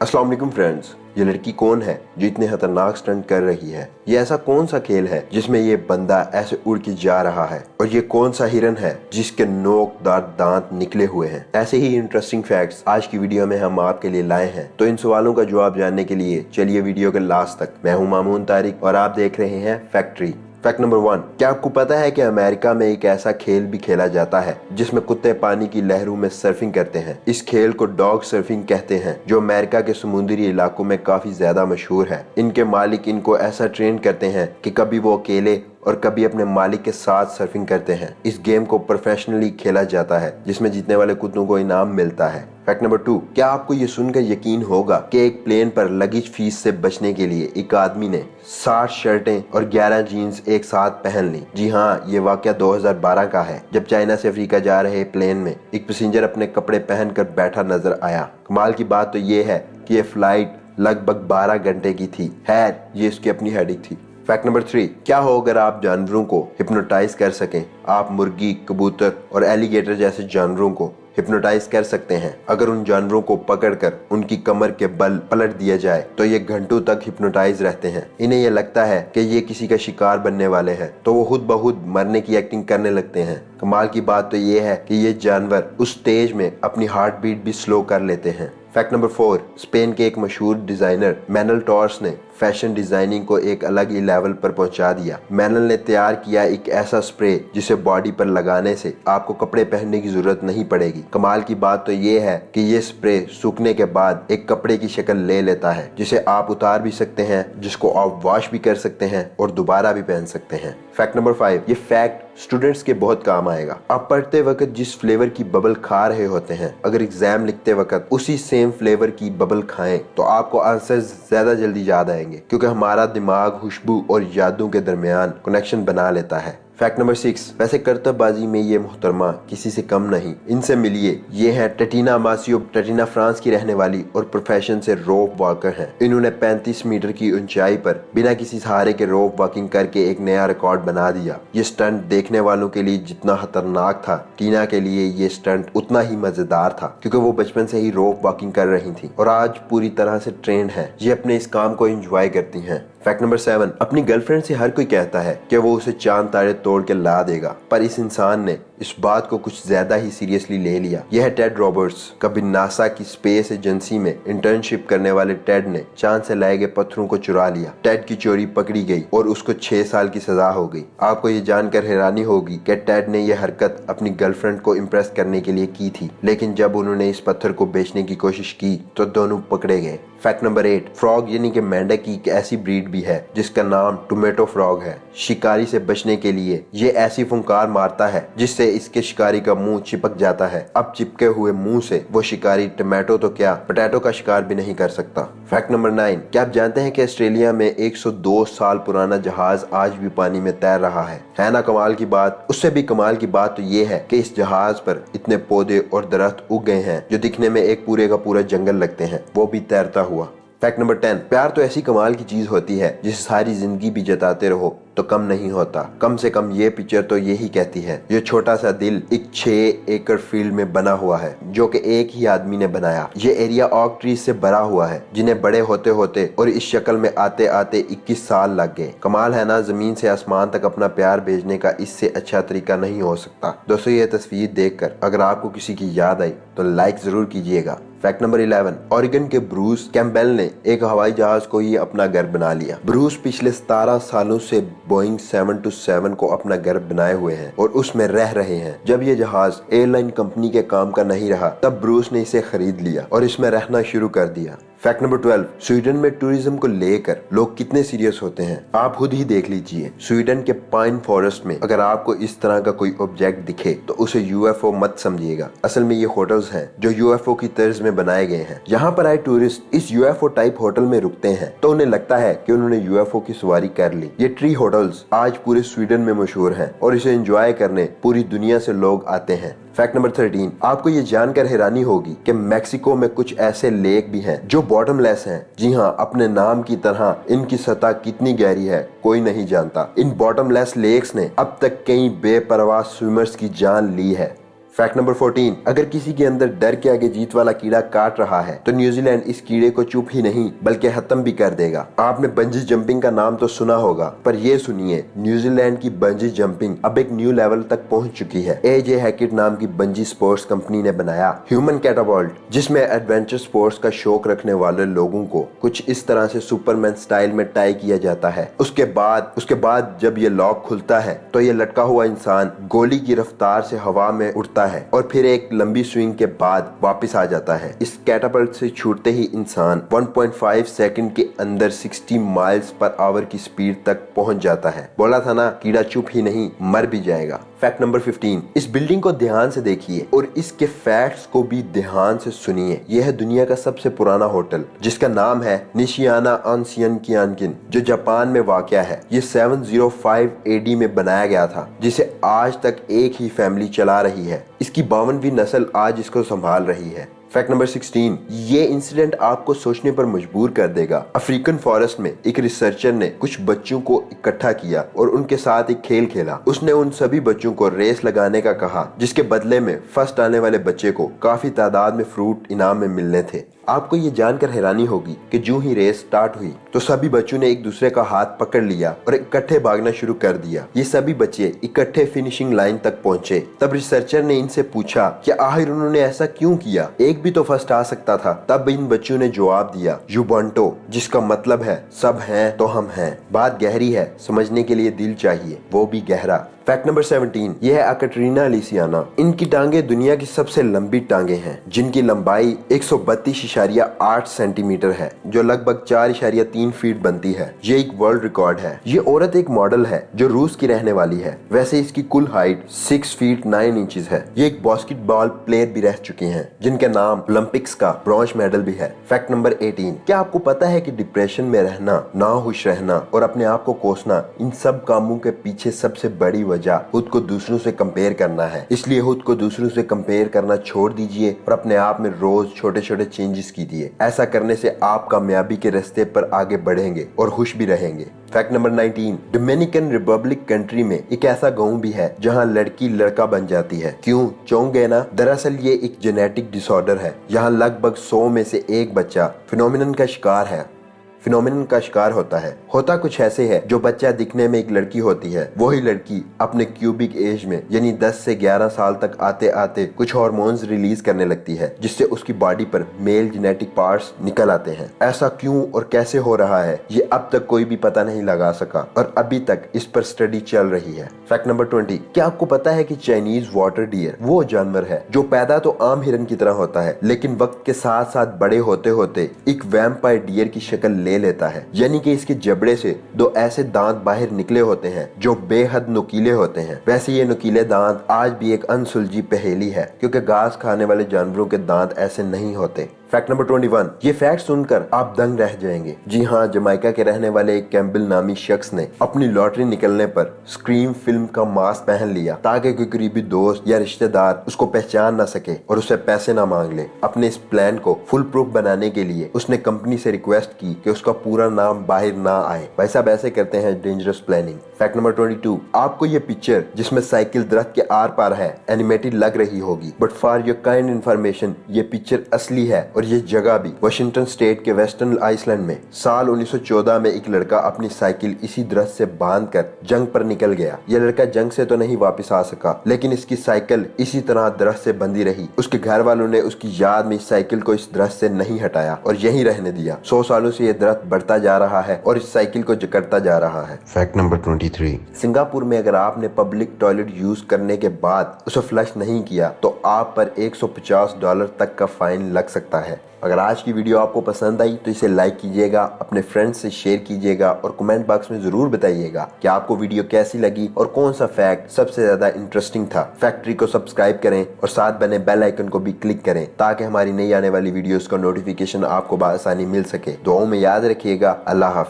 अस्सलाम वालेकुम फ्रेंड्स, ये लड़की कौन है जो इतने खतरनाक स्टंट कर रही है? ये ऐसा कौन सा खेल है जिसमें ये बंदा ऐसे उड़ के जा रहा है? और ये कौन सा हिरन है जिसके नोकदार दांत निकले हुए हैं? ऐसे ही इंटरेस्टिंग फैक्ट्स आज की वीडियो में हम आपके लिए लाए हैं। तो इन सवालों का जवाब जानने के लिए चलिए वीडियो के लास्ट तक। मैं हूं मामून तारिक और आप देख रहे हैं फैक्ट्री। फैक्ट नंबर 1, क्या आपको पता है कि अमेरिका में एक ऐसा खेल भी खेला जाता है जिसमें कुत्ते पानी की लहरों में सर्फिंग करते हैं? इस खेल को डॉग सर्फिंग कहते हैं, जो अमेरिका के समुद्री इलाकों में काफी ज्यादा मशहूर है। इनके मालिक इनको ऐसा ट्रेन करते हैं कि कभी वो अकेले और कभी अपने मालिक के साथ सर्फिंग करते हैं। इस गेम को प्रोफेशनली खेला जाता है जिसमें जीतने वाले कुत्तों को इनाम मिलता है। फैक्ट नंबर 2, क्या आपको ये सुनकर यकीन होगा कि एक प्लेन पर लगेज फीस से बचने के लिए एक आदमी ने 60 शर्टें और 11 जीन्स एक साथ पहन ली? जी हाँ, ये वाकया 2012 का है, जब चाइना से अफ्रीका जा रहे प्लेन में एक पैसेंजर अपने कपड़े पहनकर बैठा नजर आया। कमाल की बात तो ये है कि ये फ्लाइट लगभग 12 घंटे की थी। खैर, ये इसकी अपनी हेडिक थी। फैक्ट नंबर 3, क्या हो अगर आप जानवरों को हिप्नोटाइज कर सकें? आप मुर्गी, कबूतर और एलिगेटर जैसे जानवरों को हिप्नोटाइज कर सकते हैं। अगर उन जानवरों को पकड़कर उनकी कमर के बल पलट दिया जाए तो ये घंटों तक हिप्नोटाइज रहते हैं। इन्हें ये लगता है कि ये किसी का शिकार बनने वाले हैं, तो वो खुद ब खुद मरने की एक्टिंग करने लगते हैं। कमाल की बात तो ये है कि ये जानवर उस स्टेज में अपनी हार्ट बीट भी स्लो कर लेते हैं। फैक्ट नंबर 4, स्पेन के एक मशहूर डिजाइनर मैनुअल टॉर्स ने फैशन डिजाइनिंग को एक अलग ही लेवल पर पहुंचा दिया। मैनुअल ने तैयार किया एक ऐसा स्प्रे जिसे बॉडी पर लगाने से आपको कपड़े पहनने की जरूरत नहीं पड़ेगी। कमाल की बात तो ये है कि ये स्प्रे सूखने के बाद एक कपड़े की शक्ल ले लेता है, जिसे आप उतार भी सकते हैं, जिसको आप वॉश भी कर सकते हैं और दोबारा भी पहन सकते हैं। फैक्ट नंबर 5, ये फैक्ट स्टूडेंट्स के बहुत काम आएगा। आप पढ़ते वक्त जिस फ्लेवर की बबल खा रहे होते हैं, अगर एग्जाम लिखते वक्त उसी सेम फ्लेवर की बबल खाएं तो आपको आंसर ज्यादा जल्दी याद आएंगे, क्योंकि हमारा दिमाग खुशबू और यादों के दरमियान कनेक्शन बना लेता है। फैक्ट नंबर 6, वैसे करतबबाजी में ये मोहतरमा किसी से कम नहीं। इनसे मिलिए, ये है टटीना मासियो। टटीना फ्रांस की रहने वाली और प्रोफेशन से रोप वॉकर हैं। इन्होंने 35 मीटर की ऊंचाई पर बिना किसी सहारे के रोप वॉकिंग करके एक नया रिकॉर्ड बना दिया। ये स्टंट देखने वालों के लिए जितना खतरनाक था, टीना के लिए ये स्टंट उतना ही मजेदार था, क्योंकि वो बचपन से ही रोप वॉकिंग कर रही थी और आज पूरी तरह से ट्रेंड है। ये अपने इस काम को एंजॉय करती हैं। फैक्ट नंबर 7, अपनी गर्लफ्रेंड से हर कोई कहता है कि वो उसे चांद तारे तोड़ के ला देगा, पर इस इंसान ने इस बात को कुछ ज्यादा ही सीरियसली ले लिया। यह है टेड रॉबर्ट्स। कभी नासा की स्पेस एजेंसी में इंटर्नशिप करने वाले टेड ने चांद से लाए गए पत्थरों को चुरा लिया। टेड की चोरी पकड़ी गई और उसको 6 साल की सजा हो गई। आपको ये जानकर हैरानी होगी कि टेड ने यह हरकत अपनी गर्लफ्रेंड को इम्प्रेस करने के लिए की थी, लेकिन जब उन्होंने इस पत्थर को बेचने की कोशिश की तो दोनों पकड़े गए। फैक्ट नंबर 8, फ्रॉग यानी कि मेंढक की एक ऐसी ब्रीड भी है जिसका नाम टोमेटो फ्रॉग है। शिकारी से बचने के लिए ये ऐसी फुंकार मारता है जिससे इसके शिकारी का मुंह चिपक जाता है। अब चिपके हुए मुंह से वो शिकारी टोमेटो तो क्या, पोटैटो का शिकार भी नहीं कर सकता। फैक्ट नंबर 9, क्या आप जानते हैं कि ऑस्ट्रेलिया में 102 साल पुराना जहाज आज भी पानी में तैर रहा है ना कमाल की बात? उससे भी कमाल की बात तो ये है कि इस जहाज पर इतने पौधे और दरख्त उग गए हैं जो दिखने में एक पूरे का पूरा जंगल लगते हैं, वो भी तैरता हुआ। फैक्ट नंबर 10, प्यार तो ऐसी कमाल की चीज होती है जिसे सारी जिंदगी भी जताते रहो तो कम नहीं होता। कम से कम ये पिक्चर तो यही कहती है। ये छोटा सा दिल एक 6 एकड़ फील्ड में बना हुआ है, जो कि एक ही आदमी ने बनाया। ये एरिया ऑक ट्रीज से भरा हुआ है, जिन्हें बड़े होते होते और इस शक्ल में आते आते 21 साल लग गए। कमाल है ना, जमीन से आसमान तक अपना प्यार भेजने का इससे अच्छा तरीका नहीं हो सकता। दोस्तों, ये तस्वीर देखकर अगर आपको किसी की याद आई तो लाइक जरूर कीजिएगा। फैक्ट नंबर 11, ओरेगन के ब्रूस कैम्पबेल ने एक हवाई जहाज को ही अपना घर बना लिया। ब्रूस पिछले 17 सालों से बोइंग 727 को अपना घर बनाए हुए हैं और उसमें रह रहे हैं। जब ये जहाज एयरलाइन कंपनी के काम का नहीं रहा, तब ब्रूस ने इसे खरीद लिया और इसमें रहना शुरू कर दिया। फैक्ट नंबर 12, स्वीडन में टूरिज्म को लेकर लोग कितने सीरियस होते हैं आप खुद ही देख लीजिए। स्वीडन के पाइन फॉरेस्ट में अगर आपको इस तरह का कोई ऑब्जेक्ट दिखे तो उसे यूएफओ मत समझिएगा। असल में ये होटल्स हैं जो यूएफओ की तर्ज में बनाए गए हैं। यहाँ पर आए टूरिस्ट इस यूएफओ टाइप होटल में रुकते हैं तो उन्हें लगता है कि उन्होंने यूएफओ की सवारी कर ली। ये ट्री होटल्स आज पूरे स्वीडन में मशहूर हैं और इसे एंजॉय करने पूरी दुनिया से लोग आते हैं। फैक्ट नंबर 13, आपको ये जानकर हैरानी होगी कि मेक्सिको में कुछ ऐसे लेक भी हैं जो बॉटमलेस हैं। जी हाँ, अपने नाम की तरह इनकी सतह कितनी गहरी है कोई नहीं जानता। इन बॉटमलेस लेक्स ने अब तक कई बेपरवाह स्विमर्स की जान ली है। फैक्ट नंबर 14, अगर किसी के अंदर डर के आगे जीत वाला कीड़ा काट रहा है तो न्यूजीलैंड इस कीड़े को चुप ही नहीं बल्कि खत्म भी कर देगा। आपने बंजी जंपिंग का नाम तो सुना होगा, पर ये सुनिए, न्यूजीलैंड की बंजी जंपिंग अब एक न्यू लेवल तक पहुंच चुकी है। AJ हैकेट नाम की बंजी स्पोर्ट्स कंपनी ने बनाया ह्यूमन कैटापल्ट, जिसमें एडवेंचर स्पोर्ट्स का शौक रखने वाले लोगों को कुछ इस तरह से सुपरमैन स्टाइल में टाई किया जाता है। उसके बाद जब ये लॉक खुलता है तो ये लटका हुआ इंसान गोली की रफ्तार से हवा में उड़ता है और फिर एक लंबी स्विंग के बाद वापस आ जाता है। इस कैटापल्ट से छूटते ही इंसान 1.5 सेकंड के अंदर 60 माइल्स पर आवर की स्पीड तक पहुंच जाता है। बोला था ना, कीड़ा चुप ही नहीं मर भी जाएगा। फैक्ट नंबर 15, इस बिल्डिंग को ध्यान से देखिए और इसके फैक्ट्स को भी ध्यान से सुनिए। यह है दुनिया का सबसे पुराना होटल, जिसका नाम है निशियाना ऑनसियन कियानकिन, जो जापान में वाक़या है। ये 705 AD में बनाया गया था, जिसे आज तक एक ही फैमिली चला रही है। इसकी 52वीं नस्ल आज इसको संभाल रही है। फैक्ट नंबर 16, ये इंसिडेंट आपको सोचने पर मजबूर कर देगा। अफ्रीकन फॉरेस्ट में एक रिसर्चर ने कुछ बच्चों को इकट्ठा किया और उनके साथ एक खेल खेला। उसने उन सभी बच्चों को रेस लगाने का कहा, जिसके बदले में फर्स्ट आने वाले बच्चे को काफी तादाद में फ्रूट इनाम में मिलने थे। आपको ये जानकर हैरानी होगी कि जो ही रेस स्टार्ट हुई तो सभी बच्चों ने एक दूसरे का हाथ पकड़ लिया और इकट्ठे भागना शुरू कर दिया। ये सभी बच्चे इकट्ठे फिनिशिंग लाइन तक पहुंचे। तब रिसर्चर ने इनसे पूछा कि आखिर उन्होंने ऐसा क्यों किया, एक भी तो फर्स्ट आ सकता था। तब इन बच्चों ने जवाब दिया, युबांटो, जिसका मतलब है सब हैं तो हम हैं। बात गहरी है, समझने के लिए दिल चाहिए, वो भी गहरा। फैक्ट नंबर 17, यह है अकटरीना लिसियाना। इनकी टांगे दुनिया की सबसे लंबी टांगे हैं, जिनकी लंबाई 132.8 सेंटीमीटर है, जो लगभग 4.3 फीट बनती है। ये एक वर्ल्ड रिकॉर्ड है। ये औरत एक मॉडल है जो रूस की रहने वाली है। वैसे इसकी कुल हाइट 6 फीट 9 इंचेस है। ये एक बास्केटबॉल प्लेयर भी रह चुकी हैं, जिनके नाम ओलंपिक्स का ब्रॉन्ज मेडल भी है। फैक्ट नंबर 18, क्या आपको पता है कि डिप्रेशन में रहना, नाखुश रहना और अपने आप को कोसना, इन सब कामों के पीछे सबसे बड़ी वजह खुद को दूसरों से कंपेयर करना है। इसलिए खुद को दूसरों से कंपेयर करना छोड़ दीजिए और अपने आप में रोज छोटे छोटे चेंजेस कीजिए। ऐसा करने से आप कामयाबी के रास्ते पर आगे बढ़ेंगे और खुश भी रहेंगे। Fact number 19, Dominican Republic country में एक ऐसा गांव भी है जहां लड़की लड़का बन जाती है। क्यों, चौंक गए ना? दरअसल ये एक जेनेटिक डिसऑर्डर है। यहाँ लगभग 100 में से एक बच्चा फिनोमिनन का शिकार होता है। होता कुछ ऐसे है, जो बच्चा दिखने में एक लड़की होती है, वही लड़की अपने क्यूबिक एज में यानी 10 से 11 साल तक आते आते कुछ हार्मोन्स रिलीज करने लगती है, जिससे उसकी बॉडी पर मेल जेनेटिक पार्ट्स निकल आते हैं। ऐसा क्यों और कैसे हो रहा है, ये अब तक कोई भी पता नहीं लगा सका और अभी तक इस पर स्टडी चल रही है। फैक्ट नंबर 20, क्या आपको पता है कि चाइनीज वाटर डियर वो जानवर है जो पैदा तो आम हिरन की तरह होता है, लेकिन वक्त के साथ साथ बड़े होते होते एक वैम्पायर डियर की शक्ल ले लेता है। यानी कि इसके जबड़े से 2 ऐसे दांत बाहर निकले होते हैं जो बेहद नुकीले होते हैं। वैसे ये नुकीले दांत आज भी एक अनसुलझी पहेली है, क्योंकि घास खाने वाले जानवरों के दांत ऐसे नहीं होते। फैक्ट नंबर 21, ये फैक्ट सुनकर आप दंग रह जाएंगे। जी हाँ, जमाइका के रहने वाले एक कैम्बल नामी शख्स ने अपनी लॉटरी निकलने पर स्क्रीम फिल्म का मास्क पहन लिया, ताकि कोई करीबी दोस्त या रिश्तेदार उसको पहचान न सके और उससे पैसे न मांग ले। अपने इस प्लान को फुल प्रूफ बनाने के लिए उसने कंपनी से रिक्वेस्ट की कि उसका पूरा नाम बाहर ना आए। भाई साहब, ऐसे करते हैं डेंजरस प्लानिंग। फैक्ट नंबर 22, आपको ये पिक्चर जिसमें साइकिल दरख्त के आर पार है एनिमेटेड लग रही होगी, but for your kind information ये पिक्चर असली है और ये जगह भी वाशिंगटन स्टेट के वेस्टर्न आइसलैंड में। साल 1914 में एक लड़का अपनी साइकिल इसी दरख्त से बांधकर जंग पर निकल गया। यह लड़का जंग से तो नहीं वापस आ सका, लेकिन इसकी साइकिल इसी तरह दरख्त से बंधी रही। उसके घर वालों ने उसकी याद में इस साइकिल को इस दरख्त से नहीं हटाया और यहीं रहने दिया। 100 सालों से यह दरख्त बढ़ता जा रहा है और इस साइकिल को जकड़ता जा रहा है। फैक्ट नंबर 23, सिंगापुर में अगर आपने पब्लिक टॉयलेट यूज करने के बाद उसे फ्लश नहीं किया तो आप पर $150 तक का फाइन लग सकता है। अगर आज की वीडियो आपको पसंद आई तो इसे लाइक कीजिएगा, अपने फ्रेंड्स से शेयर कीजिएगा और कमेंट बॉक्स में जरूर बताइएगा कि आपको वीडियो कैसी लगी और कौन सा फैक्ट सबसे ज्यादा इंटरेस्टिंग था। फैक्ट्री को सब्सक्राइब करें और साथ बने बेल आइकन को भी क्लिक करें, ताकि हमारी नई आने वाली वीडियोस का नोटिफिकेशन आपको बआसानी मिल सके। दुआओं में याद रखिएगा। अल्लाह हाफ़िज़।